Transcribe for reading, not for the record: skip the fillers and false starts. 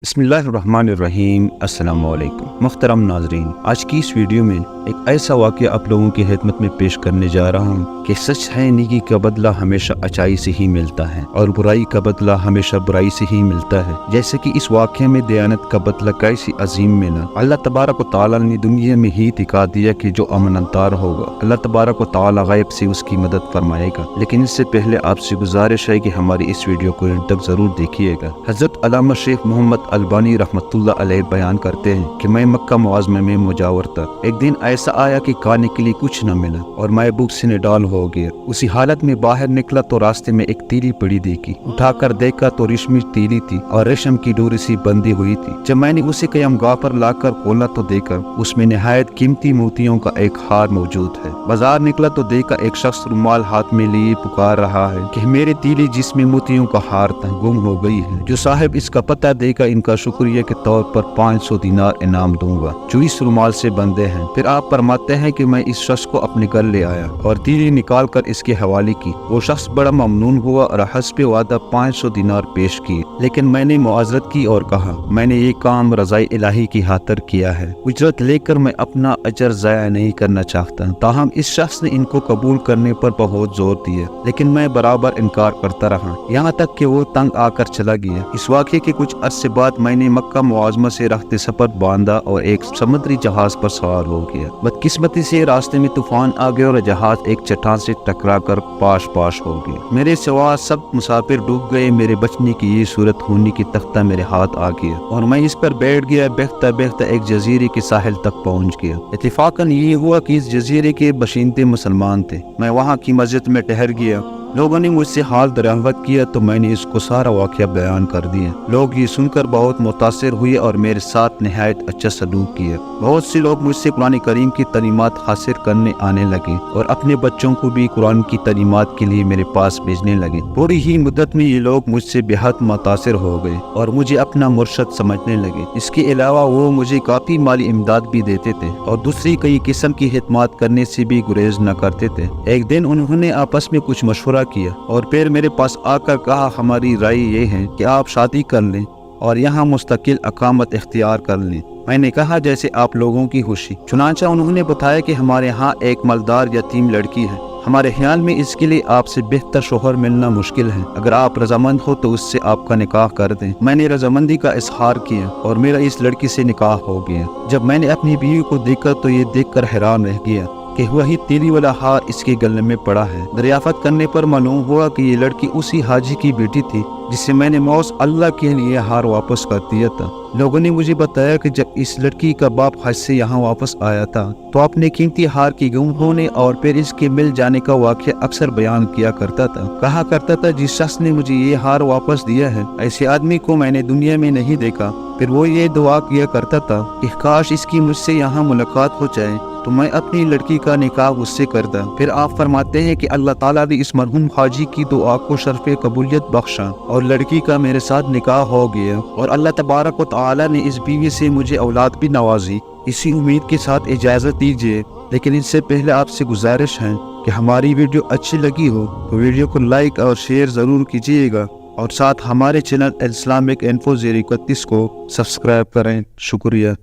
बिस्मिल्लाहिर्रहमानिर्रहीम। अस्सलाम वालेकुम मुहतरम नाजरीन, आज की इस वीडियो में एक ऐसा वाक़या आप लोगों की खिदमत में पेश करने जा रहा हूँ कि सच है, नेकी का बदला हमेशा अच्छाई से ही मिलता है और बुराई का बदला हमेशा बुराई से ही मिलता है। जैसे कि इस वाक़े में दयानत का बदला कैसी अजीम मिला। अल्लाह तबारक व तआला ने दुनिया में ही दिखा दिया कि जो अमनदार होगा अल्लाह तबारक व तआला गैब से उसकी मदद फरमाएगा। लेकिन इससे पहले आपसे गुजारिश है कि हमारी इस वीडियो को एंड तक जरूर देखिएगा। हज़रत अल्लामा शेख मोहम्मद अलबानी रहमतुल्लाह अलैह बयान करते हैं कि मैं मक्का मुआज़मा में मुजावर था। एक दिन ऐसा आया कि खाने के लिए कुछ न मिला और मैं भूख से निडाल हो गया। उसी हालत में बाहर निकला तो रास्ते में एक तीली पड़ी देखी। उठाकर देखा तो रेशमी तीली थी और रेशम की डोरी सी बंधी हुई थी। जब मैंने उसे क़यामगाह पर लाकर खोला तो देखा उसमें निहायत कीमती मोतियों का एक हार मौजूद है। बाजार निकला तो देखा एक शख्स रुमाल हाथ में लिए पुकार रहा है कि मेरी तीली जिसमें मोतियों का हार था गुम हो गई है। जो साहिब इसका पता देगा इनका शुक्रिया के तौर पर 500 दिनार इनाम दूंगा जो इस रुमाल से बंधे हैं। फिर आप फरमाते हैं कि मैं इस शख्स को अपने घर ले आया और तीली निकाल कर इसके हवाले की। वो शख्स बड़ा ममनून हुआ और हस्बे वादा 500 दिनार पेश किए। लेकिन मैंने मुआज़रत की और कहा मैंने ये काम रज़ाए इलाही की खातिर किया है, उजरत लेकर मैं अपना अजर ज़ाया नहीं करना चाहता। ताहम इस शख्स ने इनको कबूल करने पर बहुत जोर दिया, लेकिन मैं बराबर इनकार करता रहा, यहाँ तक कि वो तंग आकर चला गया। इस वाक़े के कुछ अरसे बाद मैंने मक्का मुआज़मा से रख्ते सफर बांधा और एक समुद्री जहाज पर सवार हो गया। बदकिस्मती से रास्ते में तूफान आ गया और जहाज एक चट्टान से टकराकर पाश हो गया। मेरे सिवा सब मुसाफिर डूब गए। मेरे बचने की ये सूरत होने की तख्ता मेरे हाथ आ गया और मैं इस पर बैठ गया। बहता बहता एक जजीरे के साहिल तक पहुंच गया। इत्तेफाकन ये हुआ कि इस जजीरे के बशिंदे मुसलमान थे। मैं वहाँ की मस्जिद में ठहर गया। लोगों ने मुझसे हाल दरियाफ्त किया तो मैंने इसको सारा वाक़या बयान कर दिया। लोग ये सुनकर बहुत मुतासिर हुए और मेरे साथ निहायत अच्छा सलूक किया। बहुत से लोग मुझसे कुरान करीम की तलीमात हासिल करने आने लगे और अपने बच्चों को भी कुरान की तलीमात के लिए मेरे पास भेजने लगे। थोड़ी ही मुद्दत में ये लोग मुझसे बेहद मुतासिर हो गए और मुझे अपना मुर्शद समझने लगे। इसके अलावा वो मुझे काफ़ी माली इमदाद भी देते थे और दूसरी कई किस्म की खिदमत करने से भी गुरेज न करते थे। एक दिन उन्होंने आपस में कुछ मशवरा किया और फिर मेरे पास आकर कहा हमारी राय ये है कि आप शादी कर लें और यहाँ मुस्तकिल अकामत इख्तियार कर लें। मैंने कहा जैसे आप लोगों की खुशी। चुनांचा उन्होंने बताया कि हमारे यहाँ एक मालदार यतीम लड़की है। हमारे ख्याल में इसके लिए आपसे बेहतर शोहर मिलना मुश्किल है। अगर आप रजामंद हो तो उससे आपका निकाह कर दें। मैंने रजामंदी का इजहार किया और मेरा इस लड़की से निकाह हो गया। जब मैंने अपनी बीवी को देखा तो ये देखकर हैरान रह गया कि वही तीली वाला हार इसके गले में पड़ा है। दरियाफ्त करने पर मालूम हुआ कि ये लड़की उसी हाजी की बेटी थी जिससे मैंने मौस अल्लाह के लिए हार वापस कर दिया था। लोगों ने मुझे बताया कि जब इस लड़की का बाप हज से यहाँ वापस आया था तो अपने कीमती हार की गुम होने और फिर इसके मिल जाने का वाक़या अक्सर बयान किया करता था। कहा करता था जिस शख्स ने मुझे ये हार वापस दिया है ऐसे आदमी को मैंने दुनिया में नहीं देखा। फिर वो ये दुआ किया करता था कि काश इसकी मुझसे यहाँ मुलाकात हो जाए तो मैं अपनी लड़की का निकाह उससे करता। फिर आप फरमाते हैं कि अल्लाह ताला ने इस मरहूम हाजी की दुआ को शर्फ़े कबूलियत बख्शा और लड़की का मेरे साथ निकाह हो गया और अल्लाह तबारक व तआला ने इस बीवी से मुझे औलाद भी नवाजी। इसी उम्मीद के साथ इजाज़त दीजिए, लेकिन इससे पहले आपसे गुजारिश है कि हमारी वीडियो अच्छी लगी हो तो वीडियो को लाइक और शेयर ज़रूर कीजिएगा और साथ हमारे चैनल इस्लामिक इन्फो 031 को सब्सक्राइब करें। शुक्रिया।